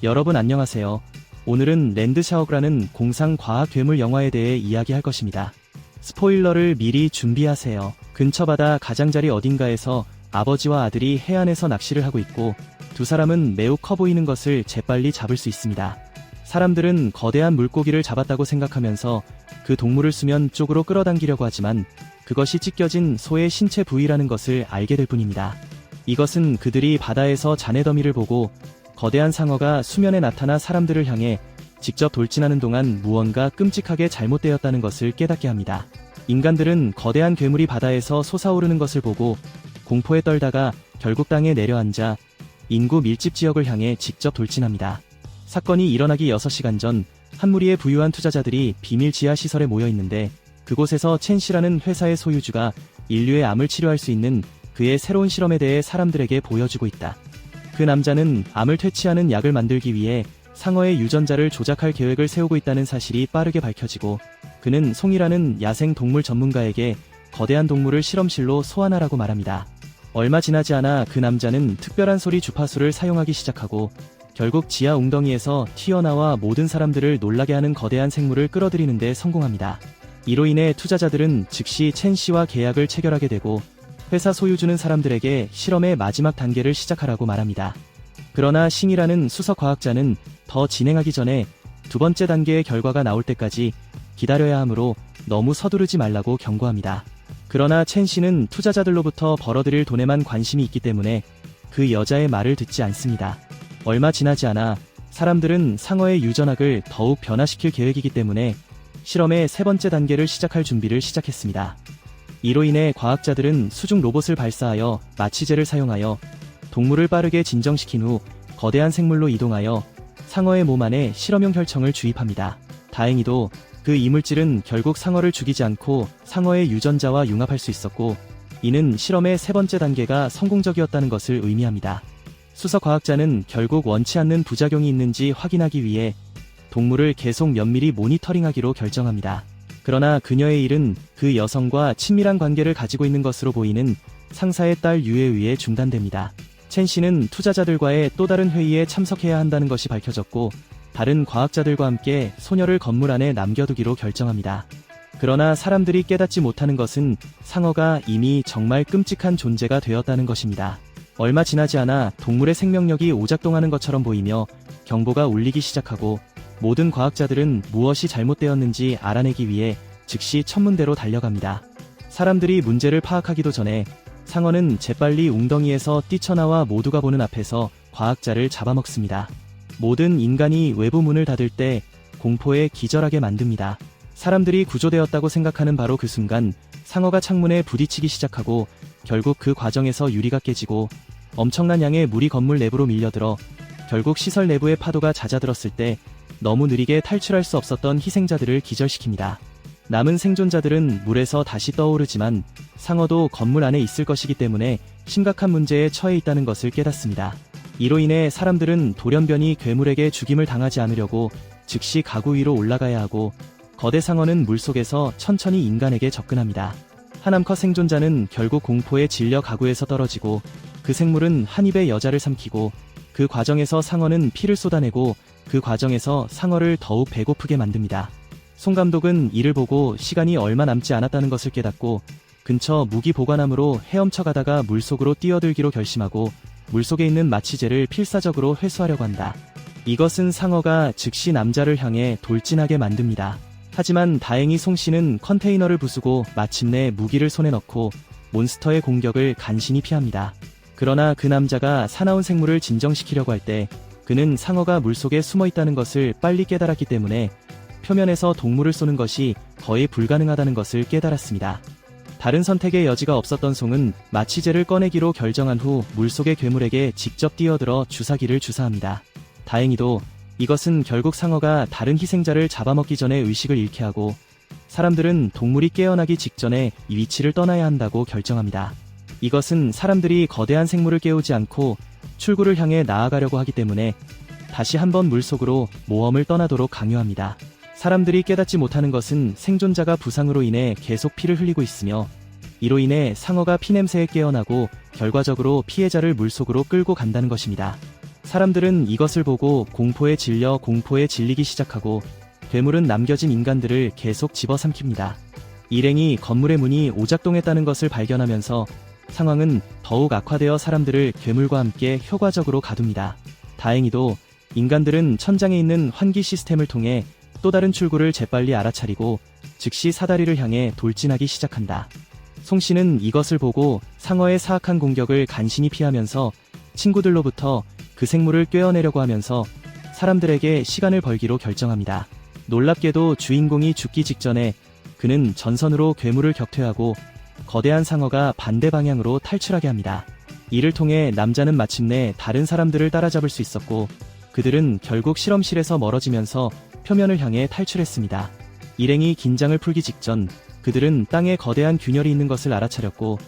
여러분 안녕하세요. 오늘은 랜드샤워라는 공상 과학 괴물 영화에 대해 이야기할 것입니다. 스포일러를 미리 준비하세요. 근처 바다 가장자리 어딘가에서 아버지와 아들이 해안에서 낚시를 하고 있고 두 사람은 매우 커 보이는 것을 재빨리 잡을 수 있습니다. 사람들은 거대한 물고기를 잡았다고 생각하면서 그 동물을 수면 쪽으로 끌어당기려고 하지만 그것이 찢겨진 소의 신체 부위라는 것을 알게 될 뿐입니다. 이것은 그들이 바다에서 잔해더미를 보고 거대한 상어가 수면에 나타나 사람들을 향해 직접 돌진하는 동안 무언가 끔찍하게 잘못되었다는 것을 깨닫게 합니다. 인간들은 거대한 괴물이 바다에서 솟아오르는 것을 보고 공포에 떨다가 결국 땅에 내려앉아 인구 밀집 지역을 향해 직접 돌진합니다. 사건이 일어나기 6시간 전 한 무리의 부유한 투자자들이 비밀 지하 시설에 모여 있는데 그곳에서 첸씨라는 회사의 소유주가 인류의 암을 치료할 수 있는 그의 새로운 실험에 대해 사람들에게 보여주고 있다. 그 남자는 암을 퇴치하는 약을 만들기 위해 상어의 유전자를 조작할 계획을 세우고 있다는 사실이 빠르게 밝혀지고 그는 송이라는 야생 동물 전문가에게 거대한 동물을 실험실로 소환하라고 말합니다. 얼마 지나지 않아 그 남자는 특별한 소리 주파수를 사용하기 시작하고 결국 지하 웅덩이에서 튀어나와 모든 사람들을 놀라게 하는 거대한 생물을 끌어들이는 데 성공합니다. 이로 인해 투자자들은 즉시 첸씨와 계약을 체결하게 되고 회사 소유주는 사람들에게 실험의 마지막 단계를 시작하라고 말합니다. 그러나 싱이라는 수석 과학자는 더 진행하기 전에 두 번째 단계의 결과가 나올 때까지 기다려야 하므로 너무 서두르지 말라고 경고합니다. 그러나 첸씨는 투자자들로부터 벌어들일 돈에만 관심이 있기 때문에 그 여자의 말을 듣지 않습니다. 얼마 지나지 않아 사람들은 상어의 유전학을 더욱 변화시킬 계획이기 때문에 실험의 세 번째 단계를 시작할 준비를 시작했습니다. 이로 인해 과학자들은 수중 로봇을 발사하여 마취제를 사용하여 동물을 빠르게 진정시킨 후 거대한 생물로 이동하여 상어의 몸 안에 실험용 혈청을 주입합니다. 다행히도 그 이물질은 결국 상어를 죽이지 않고 상어의 유전자와 융합할 수 있었고 이는 실험의 세 번째 단계가 성공적이었다는 것을 의미합니다. 수석 과학자는 결국 원치 않는 부작용이 있는지 확인하기 위해 동물을 계속 면밀히 모니터링하기로 결정합니다. 그러나 그녀의 일은 그 여성과 친밀한 관계를 가지고 있는 것으로 보이는 상사의 딸 유에 의해 중단됩니다. 첸씨는 투자자들과의 또 다른 회의에 참석해야 한다는 것이 밝혀졌고 다른 과학자들과 함께 소녀를 건물 안에 남겨두기로 결정합니다. 그러나 사람들이 깨닫지 못하는 것은 상어가 이미 정말 끔찍한 존재가 되었다는 것입니다. 얼마 지나지 않아 동물의 생명력이 오작동하는 것처럼 보이며 경보가 울리기 시작하고 모든 과학자들은 무엇이 잘못되었는지 알아내기 위해 즉시 천문대로 달려갑니다. 사람들이 문제를 파악하기도 전에 상어는 재빨리 웅덩이에서 뛰쳐나와 모두가 보는 앞에서 과학자를 잡아먹습니다. 모든 인간이 외부 문을 닫을 때 공포에 기절하게 만듭니다. 사람들이 구조되었다고 생각하는 바로 그 순간 상어가 창문에 부딪히기 시작하고 결국 그 과정에서 유리가 깨지고 엄청난 양의 물이 건물 내부로 밀려들어 결국 시설 내부의 파도가 잦아들었을 때 너무 느리게 탈출할 수 없었던 희생자들을 기절시킵니다. 남은 생존자들은 물에서 다시 떠오르지만 상어도 건물 안에 있을 것이기 때문에 심각한 문제에 처해 있다는 것을 깨닫습니다. 이로 인해 사람들은 돌연변이 괴물에게 죽임을 당하지 않으려고 즉시 가구 위로 올라가야 하고 거대 상어는 물속에서 천천히 인간에게 접근합니다. 한 암컷 생존자는 결국 공포에 질려 가구에서 떨어지고 그 생물은 한 입에 여자를 삼키고 그 과정에서 상어는 피를 쏟아내고 그 과정에서 상어를 더욱 배고프게 만듭니다. 송 감독은 이를 보고 시간이 얼마 남지 않았다는 것을 깨닫고 근처 무기 보관함으로 헤엄쳐 가다가 물속으로 뛰어들기로 결심하고 물속에 있는 마취제를 필사적으로 회수하려고 한다. 이것은 상어가 즉시 남자를 향해 돌진하게 만듭니다. 하지만 다행히 송 씨는 컨테이너를 부수고 마침내 무기를 손에 넣고 몬스터의 공격을 간신히 피합니다. 그러나 그 남자가 사나운 생물을 진정시키려고 할 때 그는 상어가 물속에 숨어 있다는 것을 빨리 깨달았기 때문에 표면에서 동물을 쏘는 것이 거의 불가능하다는 것을 깨달았습니다. 다른 선택의 여지가 없었던 송은 마취제를 꺼내기로 결정한 후 물속의 괴물에게 직접 뛰어들어 주사기를 주사합니다. 다행히도 이것은 결국 상어가 다른 희생자를 잡아먹기 전에 의식을 잃게 하고 사람들은 동물이 깨어나기 직전에 이 위치를 떠나야 한다고 결정합니다. 이것은 사람들이 거대한 생물을 깨우지 않고 출구를 향해 나아가려고 하기 때문에 다시 한번 물속으로 모험을 떠나도록 강요합니다. 사람들이 깨닫지 못하는 것은 생존자가 부상으로 인해 계속 피를 흘리고 있으며 이로 인해 상어가 피냄새에 깨어나고 결과적으로 피해자를 물속으로 끌고 간다는 것입니다. 사람들은 이것을 보고 공포에 질리기 시작하고 괴물은 남겨진 인간들을 계속 집어삼킵니다. 일행이 건물의 문이 오작동했다는 것을 발견하면서 상황은 더욱 악화되어 사람들을 괴물과 함께 효과적으로 가둡니다. 다행히도 인간들은 천장에 있는 환기 시스템을 통해 또 다른 출구를 재빨리 알아차리고 즉시 사다리를 향해 돌진하기 시작한다. 송 씨는 이것을 보고 상어의 사악한 공격을 간신히 피하면서 친구들로부터 그 생물을 꿰어내려고 하면서 사람들에게 시간을 벌기로 결정합니다. 놀랍게도 주인공이 죽기 직전에 그는 전선으로 괴물을 격퇴하고 거대한 상어가 반대 방향으로 탈출하게 합니다. 이를 통해 남자는 마침내 다른 사람들을 따라잡을 수 있었고 그들은 결국 실험실에서 멀어지면서 표면을 향해 탈출했습니다. 일행이 긴장을 풀기 직전 그들은 땅에 거대한 균열이 있는 것을 알아차렸고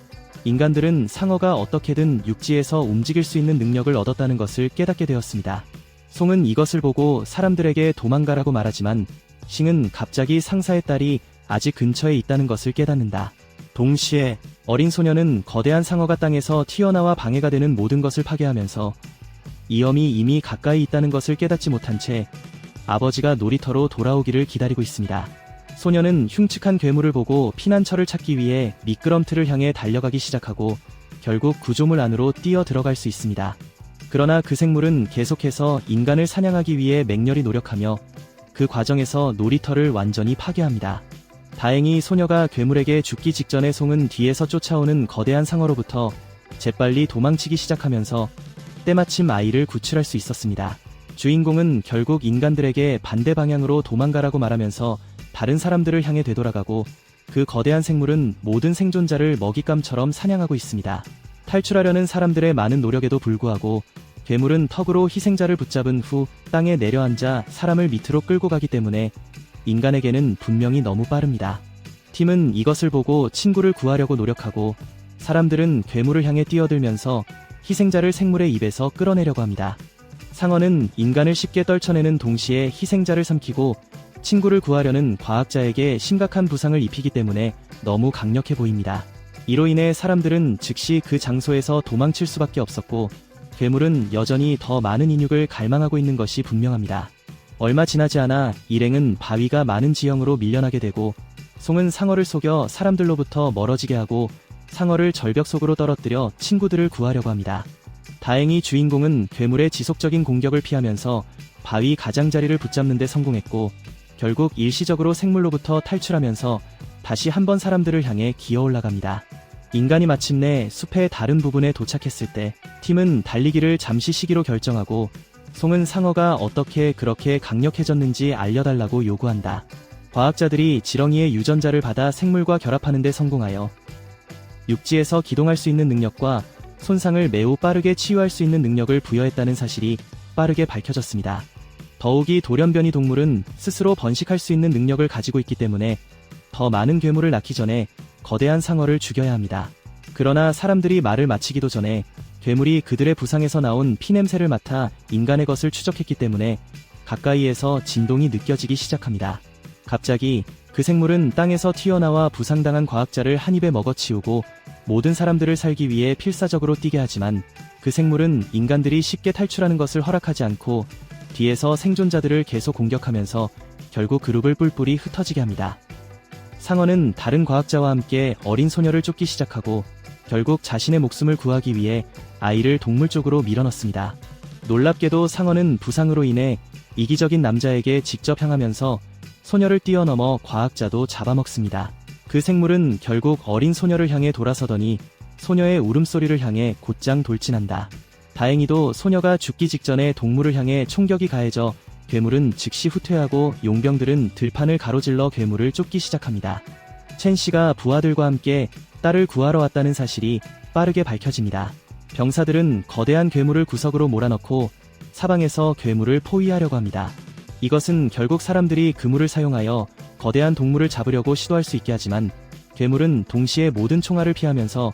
인간들은 상어가 어떻게든 육지에서 움직일 수 있는 능력을 얻었다는 것을 깨닫게 되었습니다. 송은 이것을 보고 사람들에게 도망가라고 말하지만 싱은 갑자기 상사의 딸이 아직 근처에 있다는 것을 깨닫는다. 동시에 어린 소녀는 거대한 상어가 땅에서 튀어나와 방해가 되는 모든 것을 파괴하면서 위험이 이미 가까이 있다는 것을 깨닫지 못한 채 아버지가 놀이터로 돌아오기를 기다리고 있습니다. 소녀는 흉측한 괴물을 보고 피난처를 찾기 위해 미끄럼틀을 향해 달려가기 시작하고 결국 구조물 안으로 뛰어 들어갈 수 있습니다. 그러나 그 생물은 계속해서 인간을 사냥하기 위해 맹렬히 노력하며 그 과정에서 놀이터를 완전히 파괴합니다. 다행히 소녀가 괴물에게 죽기 직전에 송은 뒤에서 쫓아오는 거대한 상어로부터 재빨리 도망치기 시작하면서 때마침 아이를 구출할 수 있었습니다. 주인공은 결국 인간들에게 반대 방향으로 도망가라고 말하면서 다른 사람들을 향해 되돌아가고 그 거대한 생물은 모든 생존자를 먹잇감처럼 사냥하고 있습니다. 탈출하려는 사람들의 많은 노력에도 불구하고 괴물은 턱으로 희생자를 붙잡은 후 땅에 내려앉아 사람을 밑으로 끌고 가기 때문에 인간에게는 분명히 너무 빠릅니다. 팀은 이것을 보고 친구를 구하려고 노력하고 사람들은 괴물을 향해 뛰어들면서 희생자를 생물의 입에서 끌어내려고 합니다. 상어는 인간을 쉽게 떨쳐내는 동시에 희생자를 삼키고 친구를 구하려는 과학자에게 심각한 부상을 입히기 때문에 너무 강력해 보입니다. 이로 인해 사람들은 즉시 그 장소에서 도망칠 수밖에 없었고 괴물은 여전히 더 많은 인육을 갈망하고 있는 것이 분명합니다. 얼마 지나지 않아 일행은 바위가 많은 지형으로 밀려나게 되고 송은 상어를 속여 사람들로부터 멀어지게 하고 상어를 절벽 속으로 떨어뜨려 친구들을 구하려고 합니다. 다행히 주인공은 괴물의 지속적인 공격을 피하면서 바위 가장자리를 붙잡는 데 성공했고 결국 일시적으로 생물로부터 탈출하면서 다시 한번 사람들을 향해 기어 올라갑니다. 인간이 마침내 숲의 다른 부분에 도착했을 때 팀은 달리기를 잠시 쉬기로 결정하고 송은 상어가 어떻게 그렇게 강력해졌는지 알려달라고 요구한다. 과학자들이 지렁이의 유전자를 받아 생물과 결합하는 데 성공하여 육지에서 기동할 수 있는 능력과 손상을 매우 빠르게 치유할 수 있는 능력을 부여했다는 사실이 빠르게 밝혀졌습니다. 더욱이 돌연변이 동물은 스스로 번식할 수 있는 능력을 가지고 있기 때문에 더 많은 괴물을 낳기 전에 거대한 상어를 죽여야 합니다. 그러나 사람들이 말을 마치기도 전에 괴물이 그들의 부상에서 나온 피냄새를 맡아 인간의 것을 추적했기 때문에 가까이에서 진동이 느껴지기 시작합니다. 갑자기 그 생물은 땅에서 튀어나와 부상당한 과학자를 한 입에 먹어치우고 모든 사람들을 살기 위해 필사적으로 뛰게 하지만 그 생물은 인간들이 쉽게 탈출하는 것을 허락하지 않고 뒤에서 생존자들을 계속 공격하면서 결국 그룹을 뿔뿔이 흩어지게 합니다. 상어는 다른 과학자와 함께 어린 소녀를 쫓기 시작하고 결국 자신의 목숨을 구하기 위해 아이를 동물 쪽으로 밀어넣습니다. 놀랍게도 상어는 부상으로 인해 이기적인 남자에게 직접 향하면서 소녀를 뛰어넘어 과학자도 잡아먹습니다. 그 생물은 결국 어린 소녀를 향해 돌아서더니 소녀의 울음소리를 향해 곧장 돌진한다. 다행히도 소녀가 죽기 직전에 동물을 향해 총격이 가해져 괴물은 즉시 후퇴하고 용병들은 들판을 가로질러 괴물을 쫓기 시작합니다. 첸 씨가 부하들과 함께 딸을 구하러 왔다는 사실이 빠르게 밝혀집니다. 병사들은 거대한 괴물을 구석으로 몰아넣고 사방에서 괴물을 포위하려고 합니다. 이것은 결국 사람들이 그물을 사용하여 거대한 동물을 잡으려고 시도할 수 있게 하지만 괴물은 동시에 모든 총알을 피하면서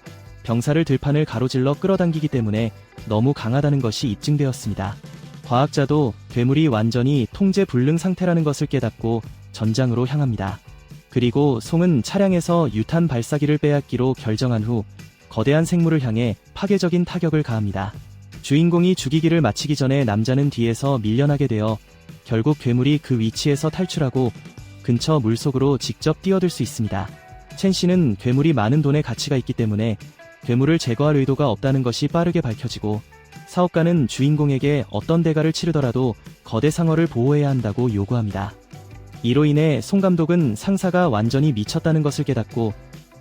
병사를 들판을 가로질러 끌어당기기 때문에 너무 강하다는 것이 입증되었습니다. 과학자도 괴물이 완전히 통제 불능 상태라는 것을 깨닫고 전장으로 향합니다. 그리고 송은 차량에서 유탄 발사기를 빼앗기로 결정한 후 거대한 생물을 향해 파괴적인 타격을 가합니다. 주인공이 죽이기를 마치기 전에 남자는 뒤에서 밀려나게 되어 결국 괴물이 그 위치에서 탈출하고 근처 물속으로 직접 뛰어들 수 있습니다. 첸 씨는 괴물이 많은 돈의 가치가 있기 때문에 괴물을 제거할 의도가 없다는 것이 빠르게 밝혀지고 사업가는 주인공에게 어떤 대가를 치르더라도 거대 상어를 보호해야 한다고 요구합니다. 이로 인해 송 감독은 상사가 완전히 미쳤다는 것을 깨닫고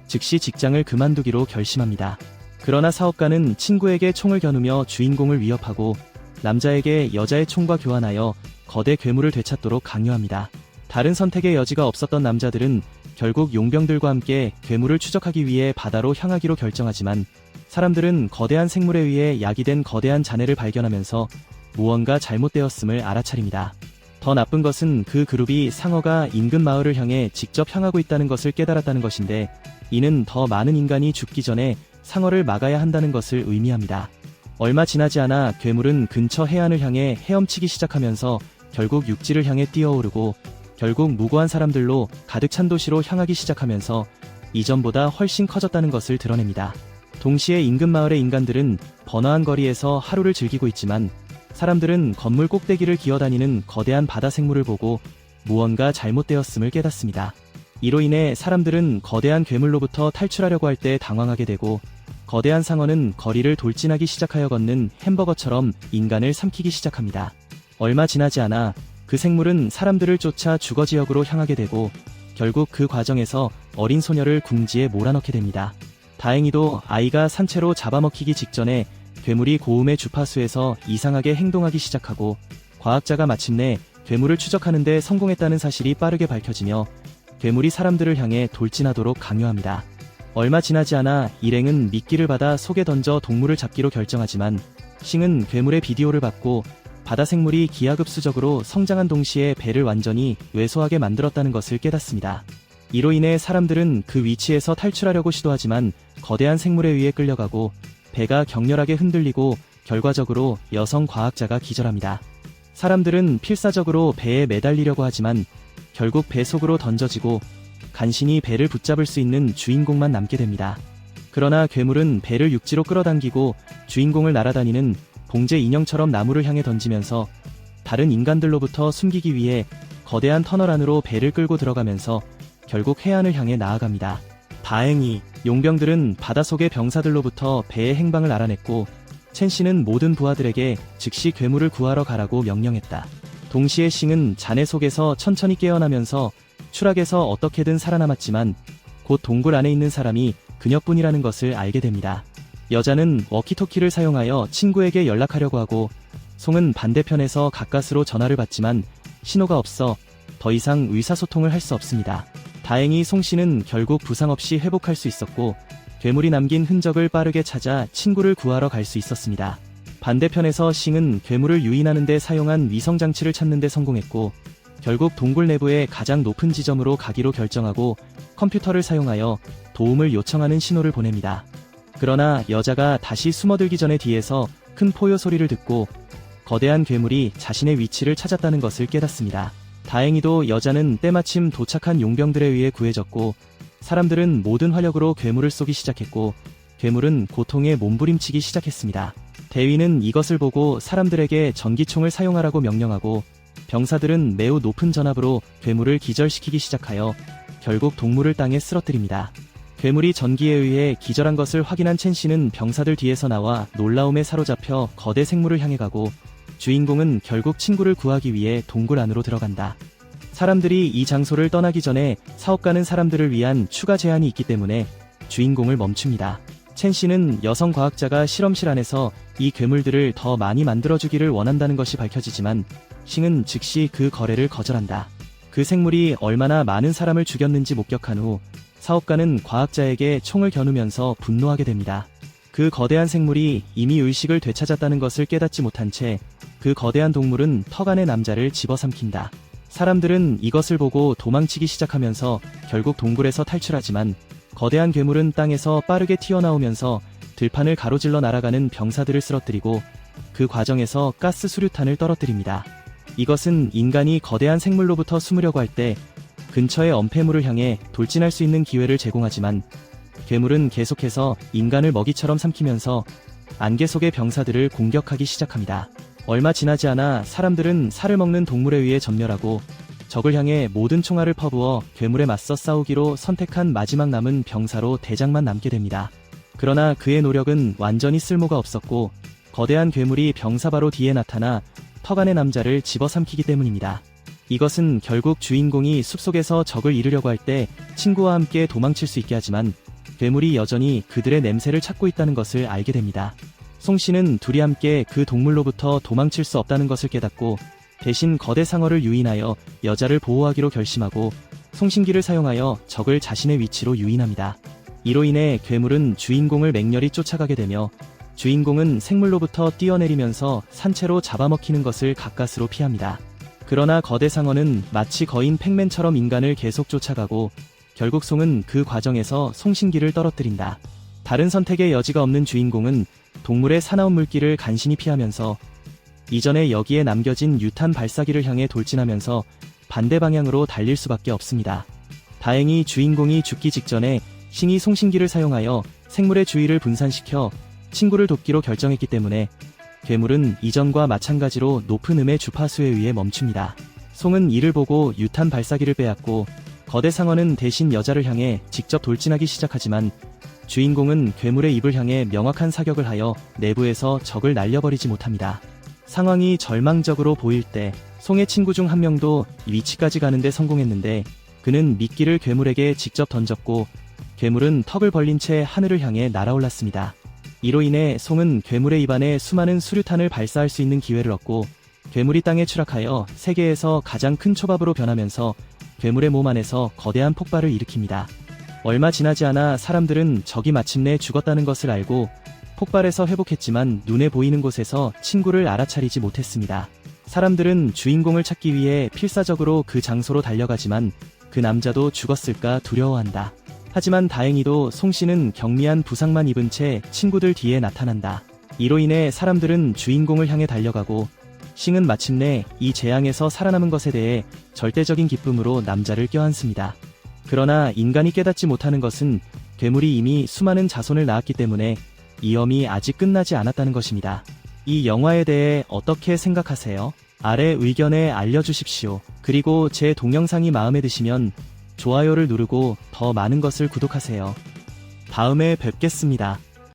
즉시 직장을 그만두기로 결심합니다. 그러나 사업가는 친구에게 총을 겨누며 주인공을 위협하고 남자에게 여자의 총과 교환하여 거대 괴물을 되찾도록 강요합니다. 다른 선택의 여지가 없었던 남자들은 결국 용병들과 함께 괴물을 추적하기 위해 바다로 향하기로 결정하지만 사람들은 거대한 생물에 의해 야기된 거대한 잔해를 발견하면서 무언가 잘못되었음을 알아차립니다. 더 나쁜 것은 그 그룹이 상어가 인근 마을을 향해 직접 향하고 있다는 것을 깨달았다는 것인데 이는 더 많은 인간이 죽기 전에 상어를 막아야 한다는 것을 의미합니다. 얼마 지나지 않아 괴물은 근처 해안을 향해 헤엄치기 시작하면서 결국 육지를 향해 뛰어오르고 결국 무고한 사람들로 가득 찬 도시로 향하기 시작하면서 이전보다 훨씬 커졌다는 것을 드러냅니다. 동시에 인근 마을의 인간들은 번화한 거리에서 하루를 즐기고 있지만 사람들은 건물 꼭대기를 기어다니는 거대한 바다 생물을 보고 무언가 잘못되었음을 깨닫습니다. 이로 인해 사람들은 거대한 괴물로부터 탈출하려고 할 때 당황하게 되고 거대한 상어는 거리를 돌진하기 시작하여 걷는 햄버거처럼 인간을 삼키기 시작합니다. 얼마 지나지 않아 그 생물은 사람들을 쫓아 주거지역으로 향하게 되고 결국 그 과정에서 어린 소녀를 궁지에 몰아넣게 됩니다. 다행히도 아이가 산채로 잡아먹히기 직전에 괴물이 고음의 주파수에서 이상하게 행동하기 시작하고 과학자가 마침내 괴물을 추적하는 데 성공했다는 사실이 빠르게 밝혀지며 괴물이 사람들을 향해 돌진하도록 강요합니다. 얼마 지나지 않아 일행은 미끼를 받아 속에 던져 동물을 잡기로 결정하지만 싱은 괴물의 비디오를 받고 바다 생물이 기하급수적으로 성장한 동시에 배를 완전히 왜소하게 만들었다는 것을 깨닫습니다. 이로 인해 사람들은 그 위치에서 탈출하려고 시도하지만 거대한 생물에 의해 끌려가고 배가 격렬하게 흔들리고 결과적으로 여성 과학자가 기절합니다. 사람들은 필사적으로 배에 매달리려고 하지만 결국 배 속으로 던져지고 간신히 배를 붙잡을 수 있는 주인공만 남게 됩니다. 그러나 괴물은 배를 육지로 끌어당기고 주인공을 날아다니는 봉제 인형처럼 나무를 향해 던지면서 다른 인간들로부터 숨기기 위해 거대한 터널 안으로 배를 끌고 들어가면서 결국 해안을 향해 나아갑니다. 다행히 용병들은 바닷속의 병사들로부터 배의 행방을 알아냈고 첸 씨는 모든 부하들에게 즉시 괴물을 구하러 가라고 명령했다. 동시에 싱은 잔해 속에서 천천히 깨어나면서 추락에서 어떻게든 살아남았지만 곧 동굴 안에 있는 사람이 그녀뿐이라는 것을 알게 됩니다. 여자는 워키토키를 사용하여 친구에게 연락하려고 하고 송은 반대편에서 가까스로 전화를 받지만 신호가 없어 더 이상 의사소통을 할 수 없습니다. 다행히 송 씨는 결국 부상 없이 회복할 수 있었고 괴물이 남긴 흔적을 빠르게 찾아 친구를 구하러 갈 수 있었습니다. 반대편에서 싱은 괴물을 유인하는 데 사용한 위성장치를 찾는 데 성공했고 결국 동굴 내부의 가장 높은 지점으로 가기로 결정하고 컴퓨터를 사용하여 도움을 요청하는 신호를 보냅니다. 그러나 여자가 다시 숨어들기 전에 뒤에서 큰 포효 소리를 듣고 거대한 괴물이 자신의 위치를 찾았다는 것을 깨닫습니다. 다행히도 여자는 때마침 도착한 용병들에 의해 구해졌고 사람들은 모든 화력으로 괴물을 쏘기 시작했고 괴물은 고통에 몸부림치기 시작했습니다. 대위는 이것을 보고 사람들에게 전기총을 사용하라고 명령하고 병사들은 매우 높은 전압으로 괴물을 기절시키기 시작하여 결국 동물을 땅에 쓰러뜨립니다. 괴물이 전기에 의해 기절한 것을 확인한 첸 씨는 병사들 뒤에서 나와 놀라움에 사로잡혀 거대 생물을 향해 가고 주인공은 결국 친구를 구하기 위해 동굴 안으로 들어간다. 사람들이 이 장소를 떠나기 전에 사업가는 사람들을 위한 추가 제한이 있기 때문에 주인공을 멈춥니다. 첸 씨는 여성 과학자가 실험실 안에서 이 괴물들을 더 많이 만들어주기를 원한다는 것이 밝혀지지만 싱은 즉시 그 거래를 거절한다. 그 생물이 얼마나 많은 사람을 죽였는지 목격한 후 사업가는 과학자에게 총을 겨누면서 분노하게 됩니다. 그 거대한 생물이 이미 의식을 되찾았다는 것을 깨닫지 못한 채 그 거대한 동물은 턱 안의 남자를 집어삼킨다. 사람들은 이것을 보고 도망치기 시작하면서 결국 동굴에서 탈출하지만 거대한 괴물은 땅에서 빠르게 튀어나오면서 들판을 가로질러 날아가는 병사들을 쓰러뜨리고 그 과정에서 가스 수류탄을 떨어뜨립니다. 이것은 인간이 거대한 생물로부터 숨으려고 할 때 근처의 엄폐물을 향해 돌진할 수 있는 기회를 제공하지만 괴물은 계속해서 인간을 먹이처럼 삼키면서 안개 속의 병사들을 공격하기 시작합니다. 얼마 지나지 않아 사람들은 살을 먹는 동물에 의해 전멸하고 적을 향해 모든 총알을 퍼부어 괴물에 맞서 싸우기로 선택한 마지막 남은 병사로 대장만 남게 됩니다. 그러나 그의 노력은 완전히 쓸모가 없었고 거대한 괴물이 병사 바로 뒤에 나타나 턱 안의 남자를 집어삼키기 때문입니다. 이것은 결국 주인공이 숲속에서 적을 이르려고 할 때 친구와 함께 도망칠 수 있게 하지만 괴물이 여전히 그들의 냄새를 찾고 있다는 것을 알게 됩니다. 송 씨는 둘이 함께 그 동물로부터 도망칠 수 없다는 것을 깨닫고 대신 거대 상어를 유인하여 여자를 보호하기로 결심하고 송신기를 사용하여 적을 자신의 위치로 유인합니다. 이로 인해 괴물은 주인공을 맹렬히 쫓아가게 되며 주인공은 생물로부터 뛰어내리면서 산채로 잡아먹히는 것을 가까스로 피합니다. 그러나 거대 상어는 마치 거인 팩맨처럼 인간을 계속 쫓아가고 결국 송은 그 과정에서 송신기를 떨어뜨린다. 다른 선택의 여지가 없는 주인공은 동물의 사나운 물기를 간신히 피하면서 이전에 여기에 남겨진 유탄 발사기를 향해 돌진하면서 반대 방향으로 달릴 수밖에 없습니다. 다행히 주인공이 죽기 직전에 신이 송신기를 사용하여 생물의 주의를 분산시켜 친구를 돕기로 결정했기 때문에 괴물은 이전과 마찬가지로 높은 음의 주파수에 의해 멈춥니다. 송은 이를 보고 유탄 발사기를 빼앗고 거대 상어는 대신 여자를 향해 직접 돌진하기 시작하지만 주인공은 괴물의 입을 향해 명확한 사격을 하여 내부에서 적을 날려버리지 못합니다. 상황이 절망적으로 보일 때 송의 친구 중 한 명도 위치까지 가는데 성공했는데 그는 미끼를 괴물에게 직접 던졌고 괴물은 턱을 벌린 채 하늘을 향해 날아올랐습니다. 이로 인해 송은 괴물의 입안에 수많은 수류탄을 발사할 수 있는 기회를 얻고 괴물이 땅에 추락하여 세계에서 가장 큰 초밥으로 변하면서 괴물의 몸 안에서 거대한 폭발을 일으킵니다. 얼마 지나지 않아 사람들은 적이 마침내 죽었다는 것을 알고 폭발에서 회복했지만 눈에 보이는 곳에서 친구를 알아차리지 못했습니다. 사람들은 주인공을 찾기 위해 필사적으로 그 장소로 달려가지만 그 남자도 죽었을까 두려워한다. 하지만 다행히도 송 씨는 경미한 부상만 입은 채 친구들 뒤에 나타난다. 이로 인해 사람들은 주인공을 향해 달려가고 싱은 마침내 이 재앙에서 살아남은 것에 대해 절대적인 기쁨으로 남자를 껴안습니다. 그러나 인간이 깨닫지 못하는 것은 괴물이 이미 수많은 자손을 낳았기 때문에 위험이 아직 끝나지 않았다는 것입니다. 이 영화에 대해 어떻게 생각하세요? 아래 의견에 알려주십시오. 그리고 제 동영상이 마음에 드시면 좋아요를 누르고 더 많은 것을 구독하세요. 다음에 뵙겠습니다.